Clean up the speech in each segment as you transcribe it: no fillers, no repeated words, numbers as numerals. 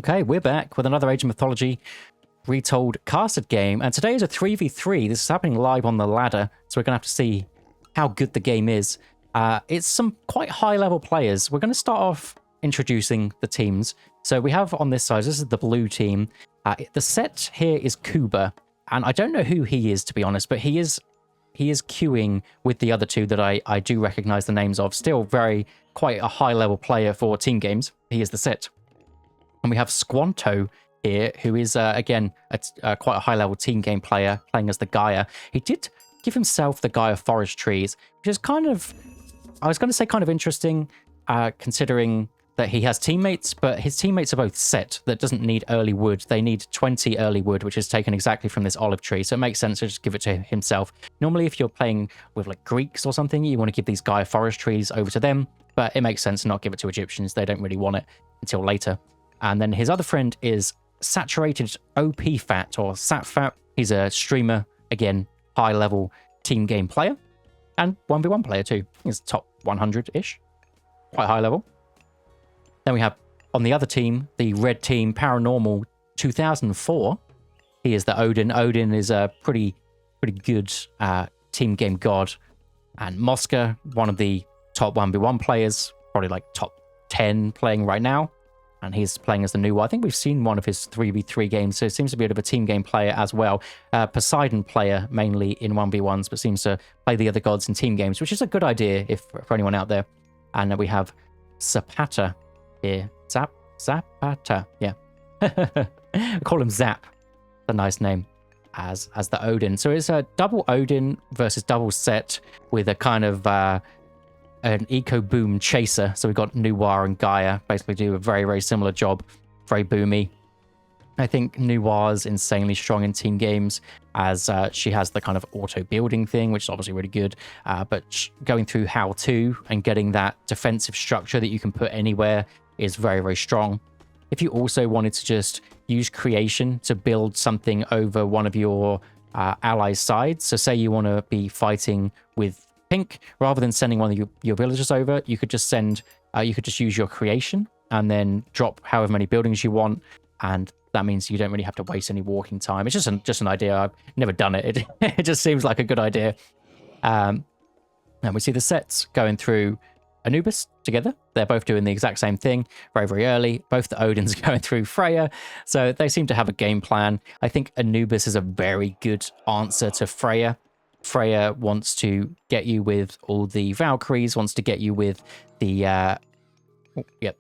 Okay, we're back with another Age of Mythology Retold casted game, and today is a 3v3. This is happening live on the ladder, so we're going to have to see how good the game is. It's some quite high-level players. We're going to start off introducing the teams. So we have on this side, this is the blue team. The set here is Kuba, and I don't know who he is, to be honest, but he is queuing with the other two that I do recognize the names of. Still quite a high-level player for team games. He is the set. And we have Squanto here, who is, again, quite a high-level team game player, playing as the Gaia. He did give himself the Gaia Forest Trees, which is kind of, I was going to say kind of interesting, considering that he has teammates, but his teammates are both set. That doesn't need early wood. They need 20 early wood, which is taken exactly from this olive tree. So it makes sense to just give it to himself. Normally, if you're playing with like Greeks or something, you want to give these Gaia Forest Trees over to them, but it makes sense to not give it to Egyptians. They don't really want it until later. And then his other friend is Saturated OP Fat, or Sat Fat. He's a streamer, again, high-level team game player, and 1v1 player too. He's top 100-ish, quite high level. Then we have, on the other team, the red team, Paranormal 2004. He is the Odin. Odin is a pretty good team game god. And Mosca, one of the top 1v1 players, probably like top 10 playing right now. And he's playing as the new one. I think we've seen one of his 3v3 games, so it seems to be a bit of a team game player as well. Poseidon player, mainly in 1v1s, but seems to play the other gods in team games, which is a good idea for anyone out there. And then we have Zapata here. Zapata, yeah. I call him Zap. A nice name as the Odin. So it's a double Odin versus double set with a kind of an eco boom chaser. So we've got Noir and Gaia basically do a very similar job. Very boomy. I think Noir's insanely strong in team games, as she has the kind of auto building thing, which is obviously really good. But going through how to and getting that defensive structure that you can put anywhere is very strong. If you also wanted to just use creation to build something over one of your allies' sides, so say you want to be fighting with Pink, rather than sending one of your villagers over, you could just use your creation and then drop however many buildings you want, and that means you don't really have to waste any walking time. It's just an idea. I've never done it. It just seems like a good idea. And we see the sets going through Anubis together. They're both doing the exact same thing very early. Both the Odins are going through Freya, so they seem to have a game plan. I think Anubis is a very good answer to Freya. Freya wants to get you with all the Valkyries, wants to get you with the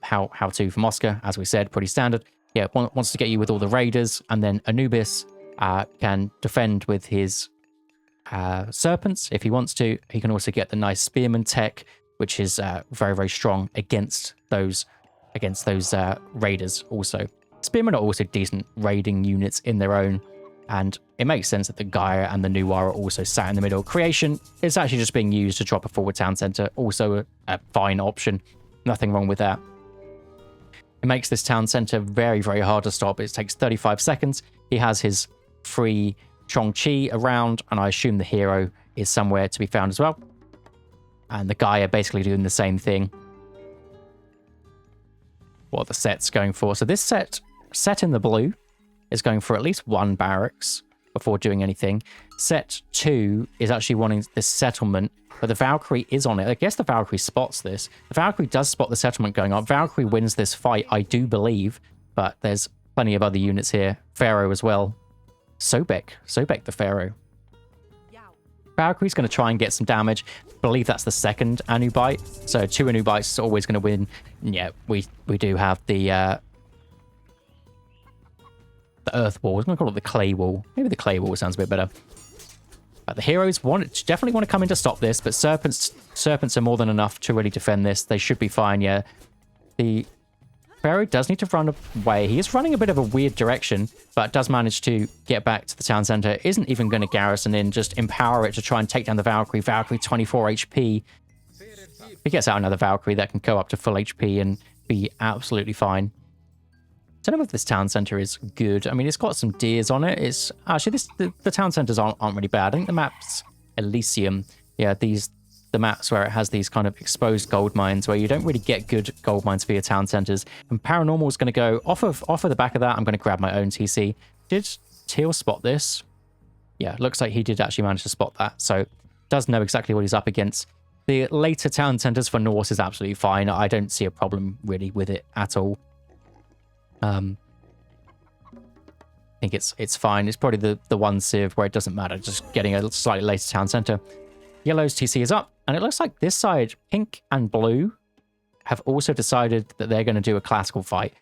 how to for Mosca, as we said, pretty standard. Yeah, wants to get you with all the raiders, and then Anubis can defend with his serpents if he wants to. He can also get the nice spearman tech, which is very strong against those raiders. Also, spearmen are also decent raiding units in their own. And it makes sense that the Gaia and the Noir are also sat in the middle. Creation is actually just being used to drop a forward town center. Also a fine option. Nothing wrong with that. It makes this town center very hard to stop. It takes 35 seconds. He has his free Chong-Chi around, and I assume the hero is somewhere to be found as well. And the Gaia basically doing the same thing. What the set's going for. So this set in the blue is going for at least one barracks before doing anything. Set 2 is actually wanting this settlement, but the Valkyrie is on it. I guess the Valkyrie spots this. The Valkyrie does spot the settlement going on. Valkyrie wins this fight, I do believe, but there's plenty of other units here. Pharaoh as well. Sobek the Pharaoh. Valkyrie's going to try and get some damage. I believe that's the second Anubite. So 2 Anubites is always going to win. Yeah, we do have the earth wall. I was going to call it the clay wall. Maybe the clay wall sounds a bit better. The heroes definitely want to come in to stop this, but serpents are more than enough to really defend this. They should be fine, yeah. The Pharaoh does need to run away. He is running a bit of a weird direction, but does manage to get back to the town center. Isn't even going to garrison in, just empower it to try and take down the Valkyrie. Valkyrie 24 HP. He gets out another Valkyrie that can go up to full HP and be absolutely fine. I don't know if this town center is good. I mean, it's got some deers on it. It's actually the town centers aren't really bad. I think the map's Elysium. Yeah, the the maps where it has these kind of exposed gold mines where you don't really get good gold mines for your town centers. And Paranormal is going to go off of the back of that. I'm going to grab my own TC. Did Teal spot this? Yeah, looks like he did actually manage to spot that. So does know exactly what he's up against. The later town centers for Norse is absolutely fine. I don't see a problem really with it at all. I think it's fine. It's probably the one civ where it doesn't matter, just getting a slightly later town center. Yellow's TC is up, and it looks like this side, pink and blue, have also decided that they're going to do a classical fight.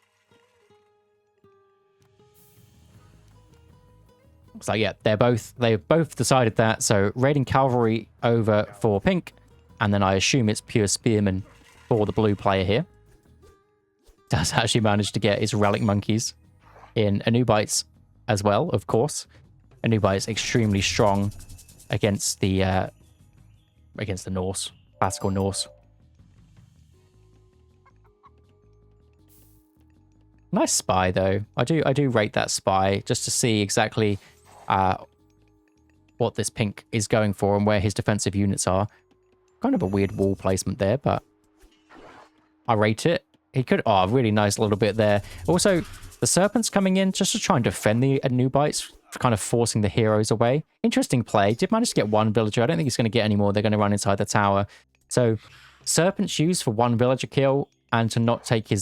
So yeah, they've both decided that. So raiding cavalry over for pink, and then I assume it's pure spearmen for the blue player here. Does actually manage to get his relic monkeys in Anubites as well, of course. Anubites extremely strong against the Norse, classical Norse. Nice spy though. I do rate that spy just to see exactly what this pink is going for and where his defensive units are. Kind of a weird wall placement there, but I rate it. He could... Oh, really nice little bit there. Also, the serpents coming in just to try and defend the Anubites, kind of forcing the heroes away. Interesting play. Did manage to get one villager. I don't think he's going to get any more. They're going to run inside the tower. So, serpents used for one villager kill and to not take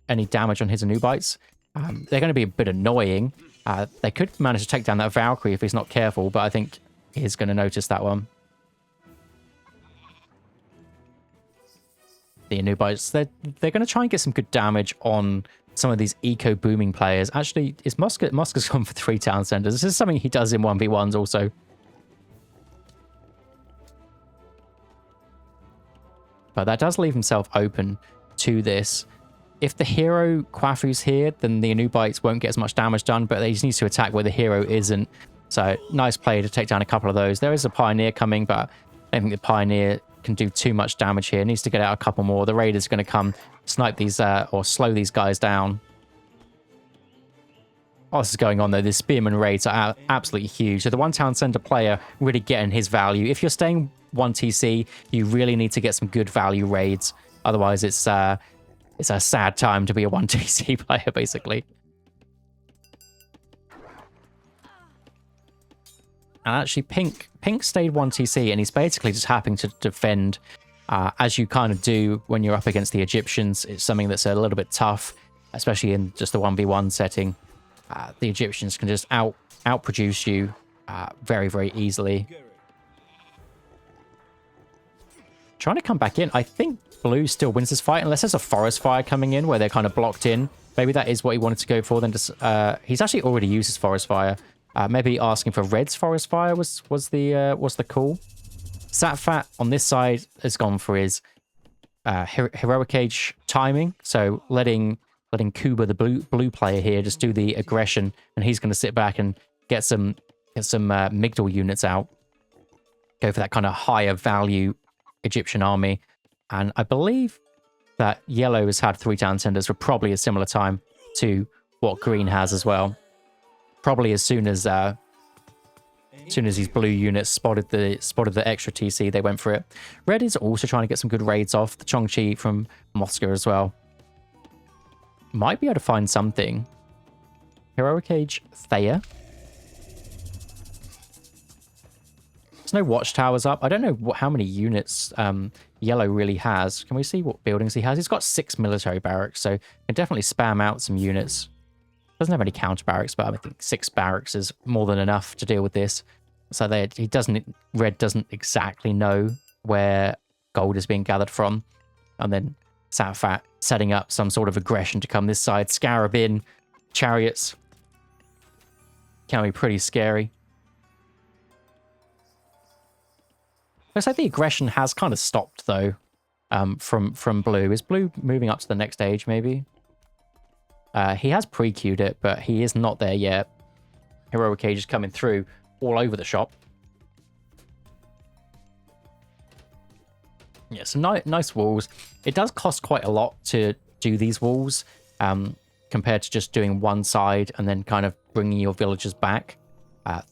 any damage on his Anubites. They're going to be a bit annoying. They could manage to take down that Valkyrie if he's not careful, but I think he's going to notice that one. The Anubites, they're going to try and get some good damage on some of these eco-booming players. Actually, is Muska's gone for 3 town centers. This is something he does in 1v1s also. But that does leave himself open to this. If the hero Quafu's here, then the Anubites won't get as much damage done, but he just needs to attack where the hero isn't. So, nice play to take down a couple of those. There is a Pioneer coming, but I don't think the Pioneer can do too much damage here. Needs to get out a couple more. The Raider's going to come snipe these, or slow these guys down. Oh, this is going on though. The Spearman raids are absolutely huge. So the one town center player really getting his value. If you're staying 1 TC, you really need to get some good value raids. Otherwise, it's a sad time to be a 1 TC player, basically. And actually, Pink stayed 1 TC, and he's basically just having to defend, as you kind of do when you're up against the Egyptians. It's something that's a little bit tough, especially in just the 1v1 setting. The Egyptians can just outproduce you very, very easily. Trying to come back in. I think blue still wins this fight, unless there's a forest fire coming in where they're kind of blocked in. Maybe that is what he wanted to go for. Then just, he's actually already used his forest fire. Maybe asking for red's forest fire was the call. Satfat on this side has gone for his heroic age timing, so letting Kuba, the blue player here, just do the aggression, and he's going to sit back and get some Migdal units out. Go for that kind of higher value Egyptian army, and I believe that yellow has had 3 town centers for probably a similar time to what green has as well. Probably as soon as these blue units spotted the extra TC, they went for it. Red is also trying to get some good raids off. The Chongqi from Moscow as well. Might be able to find something. Heroic Age Thea. There's no watchtowers up. I don't know how many units yellow really has. Can we see what buildings he has? He's got 6 military barracks, so can definitely spam out some units. Doesn't have any counter barracks, but I think 6 barracks is more than enough to deal with this. So Red doesn't exactly know where gold is being gathered from. And then Satfat setting up some sort of aggression to come this side. Scarab in, chariots. Can be pretty scary. Looks like the aggression has kind of stopped though, from blue. Is blue moving up to the next stage maybe? He has pre-queued it, but he is not there yet. Heroic Age is coming through all over the shop. Yeah, some nice walls. It does cost quite a lot to do these walls, compared to just doing one side and then kind of bringing your villagers back.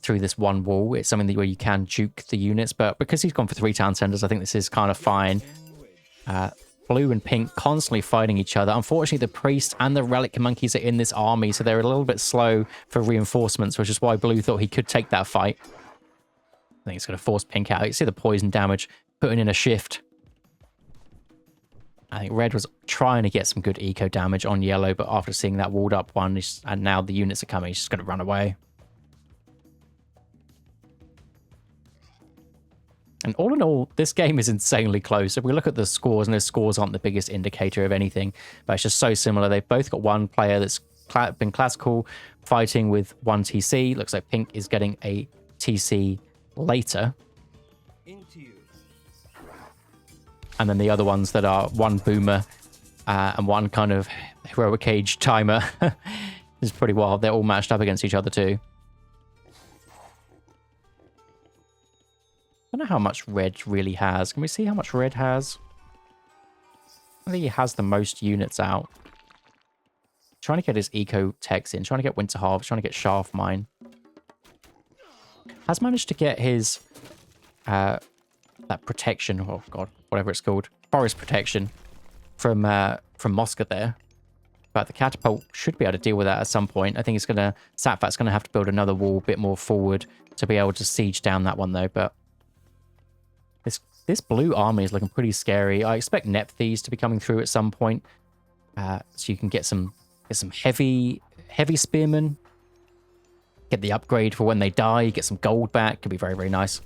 through this one wall. It's something that where you can juke the units, but because he's gone for 3 town centers, I think this is kind of fine. Blue and pink constantly fighting each other. Unfortunately, the priest and the relic monkeys are in this army, so they're a little bit slow for reinforcements, which is why blue thought he could take that fight. I think it's going to force pink out. You see the poison damage, putting in a shift. I think red was trying to get some good eco damage on yellow, but after seeing that walled up one, and now the units are coming, he's just going to run away. And all in all, this game is insanely close. If we look at the scores, and those scores aren't the biggest indicator of anything, but it's just so similar. They've both got one player that's been classical, fighting with 1 TC. Looks like pink is getting a TC later. And then the other ones that are 1 boomer and 1 kind of heroic age timer is pretty wild. They're all matched up against each other too. I don't know how much red really has. Can we see how much red has? I think he has the most units out. Trying to get his eco techs in. Trying to get winter harvest. Trying to get shaft mine. Has managed to get his that protection. Oh god, whatever it's called, forest protection from Mosca there. But the catapult should be able to deal with that at some point. I think it's gonna Satfat's gonna have to build another wall a bit more forward to be able to siege down that one though. But this blue army is looking pretty scary. I expect Nephthys to be coming through at some point, so you can get some heavy spearmen. Get the upgrade for when they die. Get some gold back. Could be very, very nice.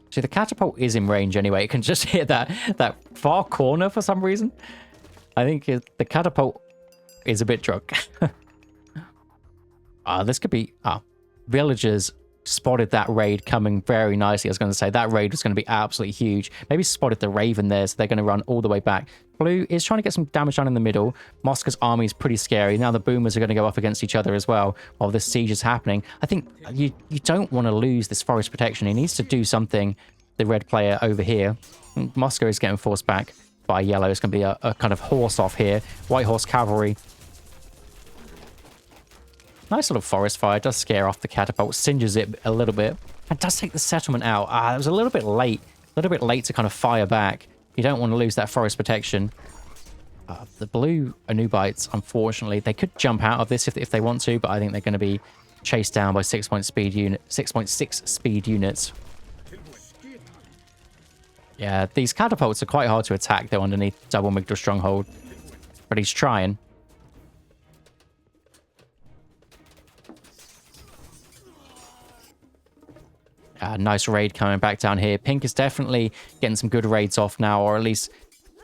See, the catapult is in range anyway. It can just hit that far corner for some reason. I think the catapult is a bit drunk. This could be... villagers spotted that raid coming very nicely. I was going to say that raid was going to be absolutely huge. Maybe spotted the raven there, so they're going to run all the way back. Blue is trying to get some damage done in the middle. Mosca's army is pretty scary. Now the boomers are going to go up against each other as well while this siege is happening. I think you don't want to lose this forest protection. He needs to do something, the red player over here. Mosca is getting forced back by yellow. It's going to be a kind of horse off here. White horse cavalry. Nice little forest fire. Does scare off the catapult. Singes it a little bit. And does take the settlement out. It was a little bit late. A little bit late to kind of fire back. You don't want to lose that forest protection. The blue Anubites, unfortunately, they could jump out of this if they want to, but I think they're going to be chased down by 6.6 speed units. Yeah, these catapults are quite hard to attack, though, underneath double Migdal Stronghold. But he's trying. Nice raid coming back down here. Pink is definitely getting some good raids off now, or at least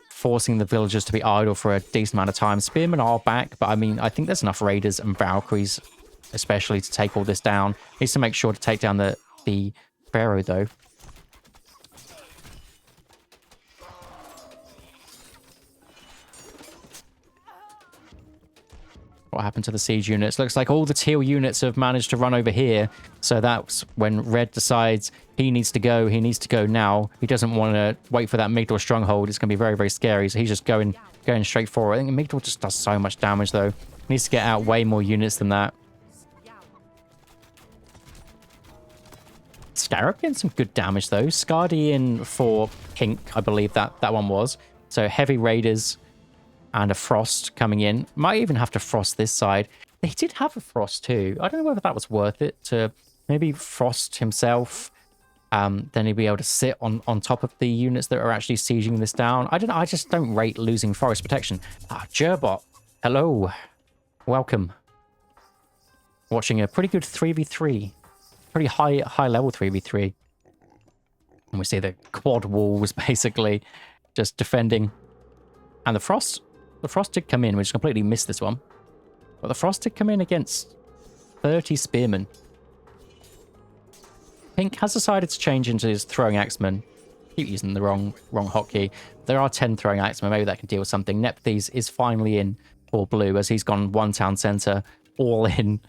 forcing the villagers to be idle for a decent amount of time. Spearmen are back, but I mean, I think there's enough raiders and Valkyries, especially, to take all this down. Needs to make sure to take down the Pharaoh, though. What happened to the siege units? Looks like all the teal units have managed to run over here. So that's when red decides he needs to go. He needs to go now. He doesn't want to wait for that Migdal stronghold. It's going to be very, very scary. So he's just going straight forward. I think Migdal just does so much damage, though. He needs to get out way more units than that. Scarab getting some good damage, though. Scardy in for pink, I believe that one was. So heavy raiders and a frost coming in. Might even have to frost this side. They did have a frost too. I don't know whether that was worth it to maybe frost himself. Then he'd be able to sit on top of the units that are actually sieging this down. I don't know. I just don't rate losing forest protection. Gerbot. Hello. Welcome. Watching a pretty good 3v3. Pretty high level 3v3. And we see the quad walls basically just defending. And the frost did come in. We just completely missed this one. But the frost did come in against 30 spearmen. Pink has decided to change into his throwing axeman. Keep using the wrong hotkey. There are 10 throwing axemen. Maybe that can deal with something. Nephthys is finally in for blue as he's gone one town center all in.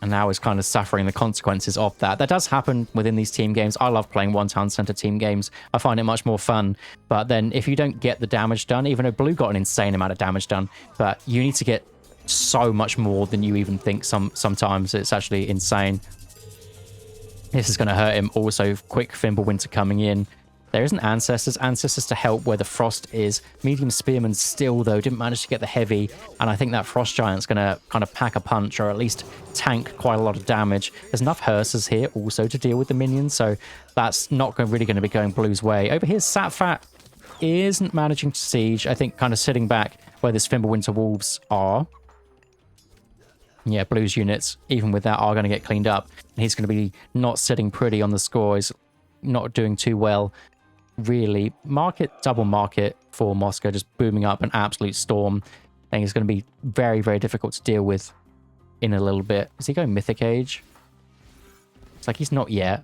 And now is kind of suffering the consequences of that. That does happen within these team games. I love playing one town center team games. I find it much more fun. But then if you don't get the damage done, even though blue got an insane amount of damage done, but you need to get so much more than you even think sometimes. It's actually insane. This is going to hurt him. Also, quick Fimbulwinter coming in. There isn't Ancestors. Ancestors to help where the Frost is. Medium Spearman still, though, didn't manage to get the Heavy. And I think that Frost Giant's going to kind of pack a punch or at least tank quite a lot of damage. There's enough Hearses here also to deal with the minions, so that's not really going to be going Blue's way. Over here, Satfat isn't managing to siege. I think kind of sitting back where this Fimbulwinter Wolves are. Yeah, Blue's units, even with that, are going to get cleaned up. And he's going to be not sitting pretty on the score. He's not doing too well, really. Double market for Moscow, just booming up an absolute storm. I think it's going to be very, very difficult to deal with in a little bit. Is he going Mythic Age? It's like he's not yet.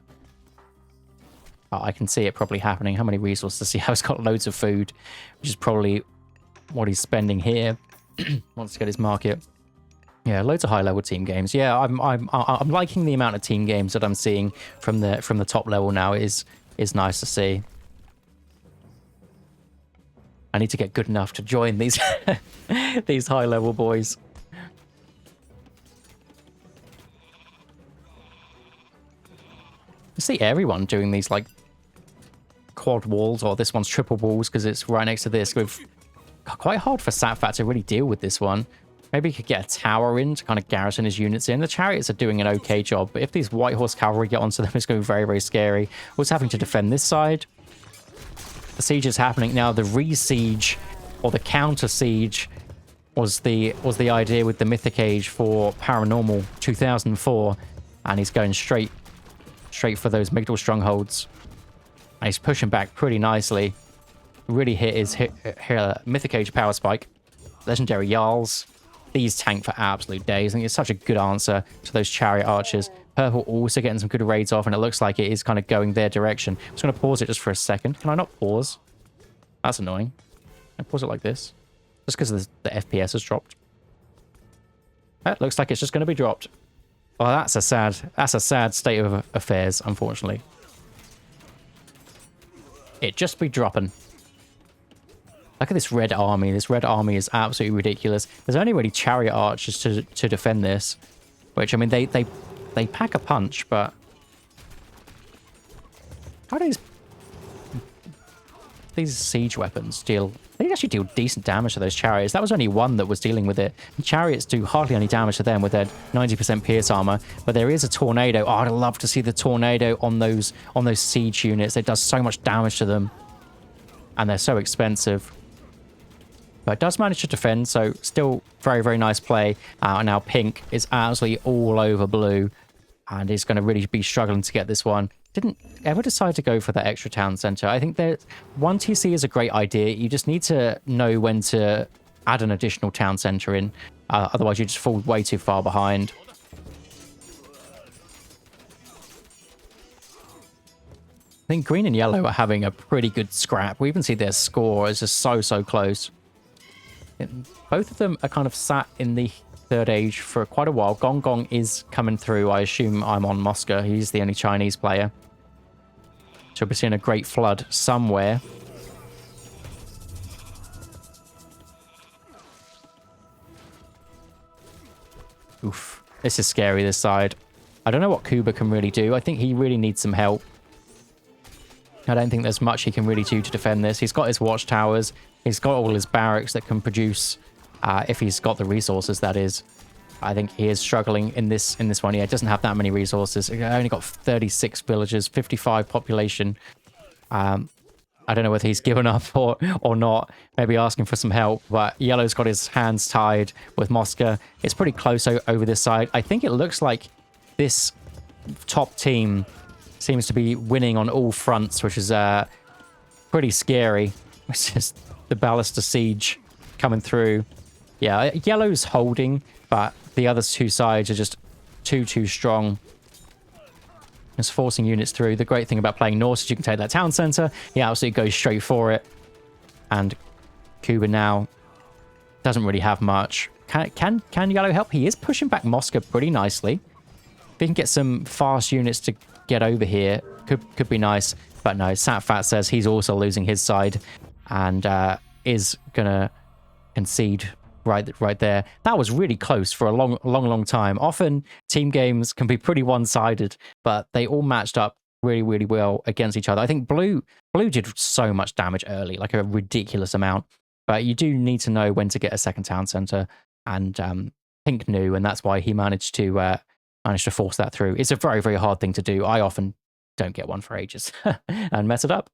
Oh, I can see it probably happening. How many resources? To see how he's got loads of food, which is probably what he's spending here. Wants to get his market. Yeah, loads of high-level team games. Yeah, I'm liking the amount of team games that I'm seeing from the top level now. Is nice to see. I need to get good enough to join these these high-level boys. I see everyone doing these like quad walls, or this one's triple walls because it's right next to this. We've quite hard for Satfat to really deal with this one. Maybe he could get a tower in to kind of garrison his units in. The chariots are doing an okay job, but if these White Horse cavalry get onto them, it's going to be very, very scary. What's having to defend this side? The siege is happening now. The re-siege or the counter-siege was the idea with the Mythic Age for Paranormal 2004, and he's going straight for those Migdal strongholds. And he's pushing back pretty nicely. Really hit his Mythic Age power spike. Legendary Jarls. These tank for absolute days. I think it's such a good answer to those chariot archers. Purple also getting some good raids off, and it looks like it is kind of going their direction. I'm just going to pause it just for a second. Can I not pause? That's annoying. Can I pause it like this? Just because the FPS has dropped. That looks like it's just going to be dropped. Oh, that's a sad state of affairs, unfortunately. It just be dropping. Look at this red army. This red army is absolutely ridiculous. There's only really chariot archers to defend this, which, I mean, they pack a punch, but how do these siege weapons deal? They actually deal decent damage to those chariots. That was only one that was dealing with it. And chariots do hardly any damage to them with their 90% pierce armor, but there is a tornado. Oh, I'd love to see the tornado on those siege units. It does so much damage to them, and they're so expensive. But it does manage to defend, so still very, very nice play. Now Pink is absolutely all over Blue, and is going to really be struggling to get this one. Didn't ever decide to go for that extra town center. I think that 1 TC is a great idea. You just need to know when to add an additional town center in. Otherwise, you just fall way too far behind. I think green and yellow are having a pretty good scrap. We even see their score is just so close. Both of them are kind of sat in the third age for quite a while. Gong Gong is coming through. I assume I'm on Moscow. He's the only Chinese player. So we're seeing a great flood somewhere. Oof. This is scary, this side. I don't know what Kuba can really do. I think he really needs some help. I don't think there's much he can really do to defend this. He's got his watchtowers. He's got all his barracks that can produce, if he's got the resources, that is. I think he is struggling in this one. Yeah, it doesn't have that many resources. It only got 36 villagers, 55 population. I don't know whether he's given up or not. Maybe asking for some help. But Yellow's got his hands tied with Moscow. It's pretty close over this side. I think it looks like this top team seems to be winning on all fronts, which is pretty scary. It's just the Ballista Siege coming through. Yeah, Yellow's holding, but the other two sides are just too strong. It's forcing units through. The great thing about playing Norse is you can take that town center. He absolutely goes straight for it. And Kuba now doesn't really have much. Can Yellow help? He is pushing back Moscow pretty nicely. If he can get some fast units to get over here, could be nice. But no, Satfat says he's also losing his side and is gonna concede right there. That was really close for a long time. Often team games can be pretty one-sided, but they all matched up really well against each other. I think blue did so much damage early, like a ridiculous amount. But you do need to know when to get a second town center, and pink knew, and that's why he managed to force that through. It's a very hard thing to do. I often don't get one for ages and mess it up.